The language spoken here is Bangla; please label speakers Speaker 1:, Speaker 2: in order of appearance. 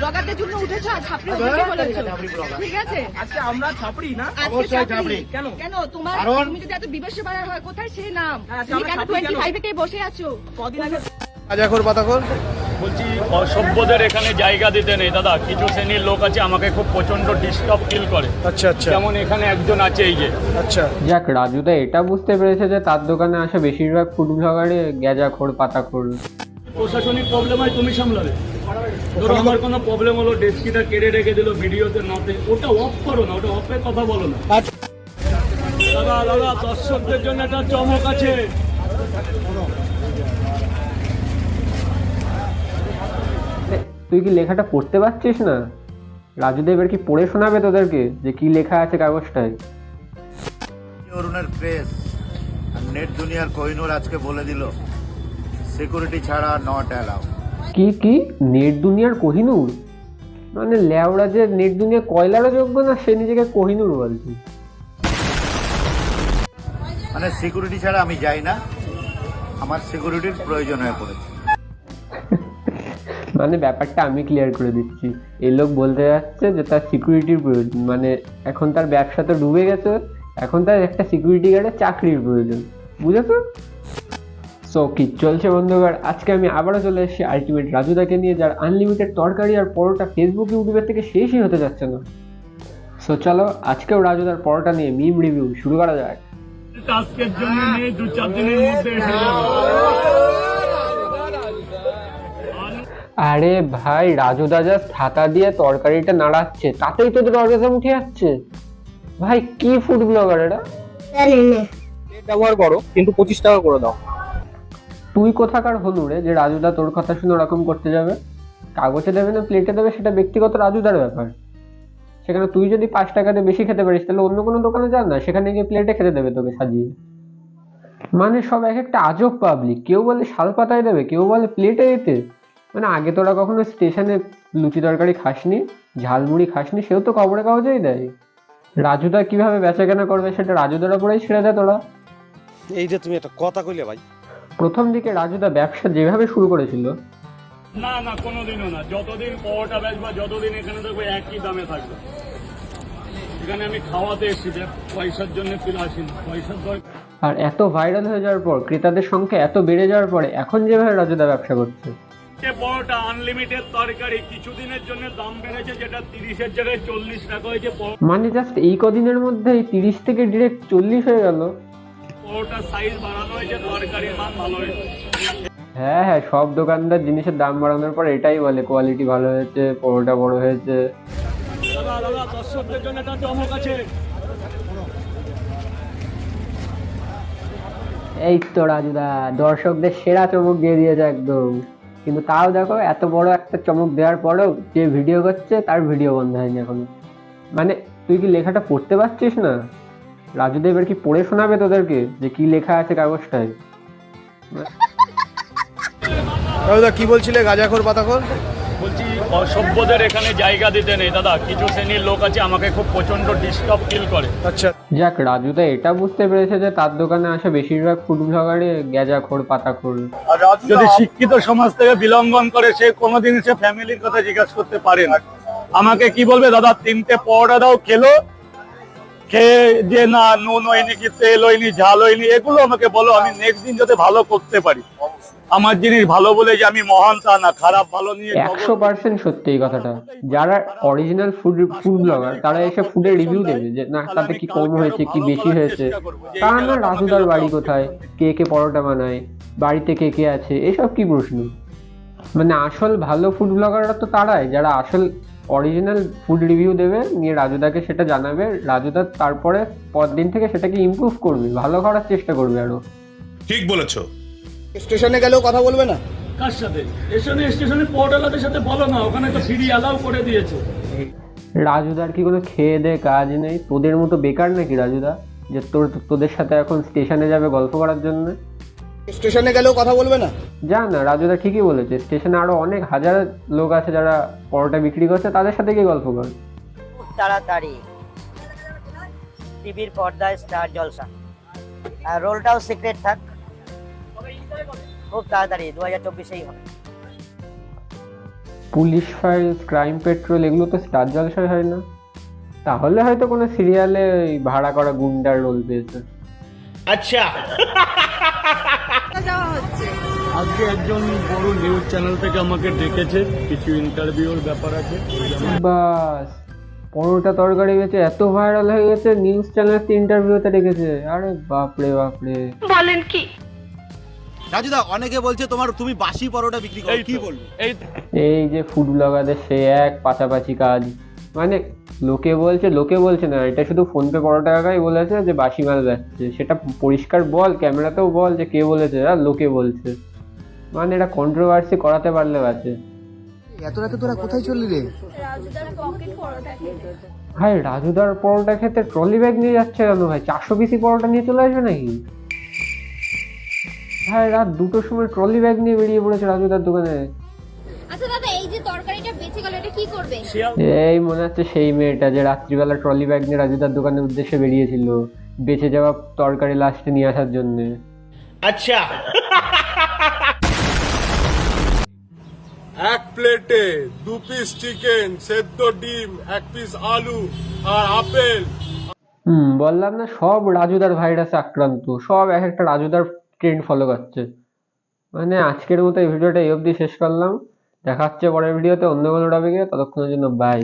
Speaker 1: ব্লগারদের জন্য উঠেছো আর ছাপড়ি হতে বলেছো, ঠিক আছে?
Speaker 2: আজকে আমরা ছাপড়ি না,
Speaker 1: অবশ্যই ছাপড়ি।
Speaker 2: কেন
Speaker 1: কেন তোমার, তুমি যদি এত বিবেশ্য বাড়ার হয়, কোথায় সেই নাম?
Speaker 2: আজকে
Speaker 1: তুমি
Speaker 2: আমরা
Speaker 1: কেন
Speaker 2: ছাপড়ি কেন?
Speaker 1: 25 এ বসে আছো?
Speaker 2: কদিন আগে
Speaker 3: গাঁজাখোর পাতাখোর
Speaker 4: বলছি অসভ্যদের এখানে জায়গা দিতে নেই দাদা। কিছু শ্রেণীর লোক আছে আমাকে খুব প্রচন্ড ডিস্টার্ব ফিল করে।
Speaker 3: আচ্ছা আচ্ছা
Speaker 4: যেমন এখানে একজন আছে এই যে,
Speaker 3: আচ্ছা
Speaker 5: যাক, রাজুদা এটা বুঝতে পেরেছে যে তার দোকানে আসা বেশিরভাগ ফুড ব্লগারই গ্যাজাখোর পাতাখোর।
Speaker 4: প্রশাসনিক প্রবলেম হয় তুমি সামলাবে। ধরো আমার কোনো প্রবলেম হলো, ডেস্কিটা কেড়ে রেখে দিল ভিডিওতে নাতে, ওটা অফ করো না, ওটা অফের কথা বলো না। দাদা দাদা দর্শকদের জন্য একটা চমক আছে।
Speaker 5: তুই কি লেখাটা পড়তে পারছিস না? রাজুদা এবার কি পড়ে শোনাবে তোদেরকে যে কি লেখা আছে কাগজটায়?
Speaker 6: অরুণের প্রেস আর নেট দুনিয়ার কোহিনূর আজকে বলে দিল সিকিউরিটি ছাড়া নট অ্যালাউ।
Speaker 5: কি কি নেট দুনিয়ার কোহিনূর? মানে ল্যাওড়া যে নেট দুনিয়া কয়লারও যোগ্য না, সে নিজেকে কোহিনূর বলছে।
Speaker 6: মানে সিকিউরিটি ছাড়া আমি যাই না, আমার সিকিউরিটির প্রয়োজন হয়ে পড়েছে।
Speaker 5: মানে ব্যাপারটা আমি ক্লিয়ার করে দিচ্ছি। এই লোক বলতে যাচ্ছে যে তার সিকিউরিটির প্রয়োজন, মানে এখন তার ব্যবসা তো ডুবে গেছে, এখন তার একটা সিকিউরিটি গার্ডের চাকরির প্রয়োজন, বুঝেছো? সো কি চলছে বন্ধুগণ, আজকে আমি আবারও চলে এসেছি আলটিমেট রাজুদাকে নিয়ে, যার আনলিমিটেড তরকারি আর পরোটা ফেসবুক ইউটিউবের থেকে শেষই হতে যাচ্ছে না। সো চলো আজকেও রাজুদার পরোটা নিয়ে মিম রিভিউ শুরু করা যাক।
Speaker 4: টাস্কের জন্য নেই, 2-4 দিনের মধ্যে এসে যাবে।
Speaker 5: আরে ভাই, রাজুদা জাস্ট হাতা দিয়ে তরকারিটা নাড়াচ্ছে, তাতেই তোদের অর্গাজম উঠে যাচ্ছে। ভাই কি ফুড ব্লগার এরা?
Speaker 3: ব্যবহার করো কিন্তু 25 টাকা করে দাও।
Speaker 5: তুই কোথাকার হলু রে যে রাজুদা তোর কথা শুনে ওরকম করতে যাবে? কাগজে দেবে না প্লেটে দেবে সেটা ব্যক্তিগত রাজুদার ব্যাপার। সেখানে তুই যদি 5 টাকাতে বেশি খেতে পারিস তাহলে অন্য কোনো দোকানে যা না, সেখানে গিয়ে প্লেটে খেতে দেবে তোকে সাজিয়ে। মানে সব এক একটা আজব পাবলিক, কেউ বলে শাল পাতায় দেবে, কেউ বলে প্লেটে দিতে। মানে আগে তোরা কখনো স্টেশনে লুচি তরকারি খাসনি, ঝালমুড়ি খাসনি, সেও তো খবরে কাগজেই দেয়। রাজুদা কিভাবে বেচাকেনা করবে সেটা রাজুদার উপরেই ছেড়ে দেয় তোরা।
Speaker 3: এই যে তুমি একটা কথা কইলে ভাই,
Speaker 5: প্রথম দিকে রাজুদা ব্যবসা যেভাবে শুরু করেছিল,
Speaker 4: না না কোনোদিনও না। যতদিন পরোটা বেচবা, যতদিন এখানে দেখবো একই দামে থাকবে। এখানে আমি খাওয়াতে এসেছি, পয়সার জন্য ফিরে আসি না, পয়সার দরকার।
Speaker 5: আর এত ভাইরাল হয়ে যাওয়ার পর, ক্রেতাদের সংখ্যা এত বেড়ে যাওয়ার পরে এখন যেভাবে রাজুদা ব্যবসা করছে,
Speaker 4: পরোটা আনলিমিটেড তরকারি কিছুদিনের জন্য দাম বেড়েছে, যেটা 30-এর জায়গায় 40 টাকা হয়েছে।
Speaker 5: মানে জাস্ট এই কদিনের মধ্যেই 30 থেকে ডিরেক্ট 40 হয়ে গেল।
Speaker 4: পরোটার সাইজ বাড়ানো হয়েছে, তরকারির মান ভালো হয়েছে।
Speaker 5: হ্যাঁ হ্যাঁ, সব দোকানদার জিনিসের দাম বাড়ানোর পর এটাই বলে কোয়ালিটি ভালো হয়েছে, পরোটা বড় হয়েছে।
Speaker 4: দাদা দাদা দর্শকদের জন্য একটা চমক আছে।
Speaker 5: এই তো রাজুদা দর্শকদের সেরা চমক দিয়ে দিয়েছে একদম। কিন্তু তাও দেখো, এত বড় একটা চমক দেওয়ার পরেও যে ভিডিও করছে তার ভিডিও বন্ধ হয়নি এখনো। মানে তুই কি লেখাটা পড়তে পারছিস না? রাজুদা এবার কি পড়ে শোনাবে তোদেরকে যে কি লেখা আছে কাগজটায়?
Speaker 3: রাজুদা কি বলছিলে? গাঁজাখোর পাতাখোর।
Speaker 4: বলছি অসভ্যদের এখানে জায়গা দিতে নেই দাদা। কিছু শ্রেণীর লোক আছে আমাকে খুব প্রচন্ড ডিস্টার্ব ফিল করে।
Speaker 3: আচ্ছা
Speaker 5: যাক, রাজুদা এটা বুঝতে পেরেছে যে তার দোকানে আসা বেশিরভাগ ফুড ব্লগারই গ্যাজাখোর পাতাখোর।
Speaker 4: যদি শিক্ষিত সমাজ থেকে বিলম্বন করে, সে কোনোদিন সে ফ্যামিলির কথা জিজ্ঞাসা করতে পারে না। আমাকে কি বলবে, দাদা 3টে পরোটা দাও, খেলো, খেয়ে যে না নুন হয়নি, কি তেল হয়নি, ঝাল হয়নি, এগুলো আমাকে বলো। আমি নেক্সট দিন যাতে ভালো করতে পারি। আমার জিনিস ভালো বলে যে আমি মহান তা না, খারাপ ভালো নিয়ে
Speaker 5: 100% সত্যি এই কথাটা। যারা অরিজিনাল ফুড ব্লগার তারা এসে ফুডের রিভিউ দেবে যে না তাতে কি কম হয়েছে, কি বেশি হয়েছে। তা না রাজুদার বাড়ি কোথায়, কে কে পরোটা বানায়, বাড়িতে কে কে আছে, এসব কি প্রশ্ন? মানে আসল ভালো ফুড ব্লগাররা তো তারাই যারা আসল অরিজিনাল ফুড রিভিউ দেবে, নিয়ে রাজুদাকে সেটা জানাবে। রাজুদা তারপরে পরদিন থেকে সেটাকে ইমপ্রুভ করবে, ভালো করার চেষ্টা করবে আরো।
Speaker 7: ঠিক বলেছো।
Speaker 3: স্টেশনে গেলেও কথা বলবে না?
Speaker 4: কার সাথে? স্টেশনে পরোটালাদের সাথে বলো না, ওখানে তো ফ্রি অ্যালাউ করে দিয়েছে।
Speaker 5: রাজুদার কি কোনো খেয়ে দে কাজ নেই? তোদের মতো বেকার নাকি রাজুদা যে তোদের সাথে এখন স্টেশনে যাবে গল্প করার জন্য?
Speaker 3: স্টেশনে গেলেও কথা বলবে না?
Speaker 5: যা না, রাজুদা ঠিকই বলেছে, স্টেশনে আরো অনেক হাজার লোক আছে যারা পরোটা বিক্রি করছে, তাদের সাথে গিয়ে গল্প কর।
Speaker 8: খুব তাড়াতাড়ি টিভির পর্দায় স্টার জলসা, আর রোলটাও সিক্রেট থাক, খুব তাড়াতাড়ি 2024-এই হবে।
Speaker 5: পুলিশ ফাইলস, ক্রাইম পেট্রোল এগুলো তো স্টার জলসায় হয় না। তাহলে হয়তো কোনো সিরিয়ালে ভাড়া করা গুন্ডার রোল পেয়েছে।
Speaker 1: যাওয়া হচ্ছে।
Speaker 4: আজকে একজন বড় নিউজ চ্যানেল থেকে আমাকে ডেকেছে, কিছু ইন্টারভিউর ব্যাপার আছে।
Speaker 5: বাস, পরোটা তরকারি বেচে এত ভাইরাল হয়ে গেছে, নিউজ চ্যানেল ইন্টারভিউতে ডেকেছে। আরে বাপরে বাপরে।
Speaker 1: বলেন কি?
Speaker 2: রাজুদা, অনেকে বলছে তুমি বাসি পরোটা বিক্রি করো, কি বলবো?
Speaker 5: এই যে ফুড ব্লগারদের সে এক পাশাপাশি কাজ, মানে লোকে বলছে না, এটা শুধু ফোনপে পরোটা কাকাই বলেছে যে বাসি মাল যাচ্ছে, সেটা পরিষ্কার বল, ক্যামেরাতেও বল যে কে বলেছে, আর লোকে বলছে, মানে এটা কন্ট্রোভার্সি করাতে পারলে আছে।
Speaker 2: এত রাতে তোরা কোথায় চললি রে?
Speaker 1: রাজুদার পকেট পরোটা খেতে।
Speaker 5: ভাই রাজুদার পরোটা খেতে ট্রলি ব্যাগ নিয়ে যাচ্ছে কেন ভাই? 400 পিসি পরোটা নিয়ে চলে আসবে নাকি ভাই? রাত 2টোর সময় ট্রলি ব্যাগ নিয়ে বেরিয়ে পড়েছে রাজুদার দোকানে।
Speaker 1: আচ্ছা দাদা, এই যে তরকারিটা বেঁচে গেল, এটা কি করবে?
Speaker 5: এই মনে হচ্ছে সেই মেয়েটা যে রাত্রিবেলা ট্রলি ব্যাগ নিয়ে রাজুদার দোকানের উদ্দেশ্যে বেরিয়েছিল বেঁচে যাওয়া তরকারি লাস্টে নিয়ে আসার জন্য।
Speaker 2: আচ্ছা,
Speaker 7: এক প্লেটে 2 পিস চিকেন, সেদ্ধ ডিম, 1 পিস আলু আর আপেল।
Speaker 5: বললাম না, সব রাজুদার ভাইরাসে আক্রান্ত, সব এক একটা রাজুদার ট্রেন্ড ফলো করছে। মানে আজকের মতো এই ভিডিওটা এই অবধি শেষ করলাম, দেখা হচ্ছে পরের ভিডিওতে অন্য কোনো টপিকে। ততক্ষণের জন্য বাই।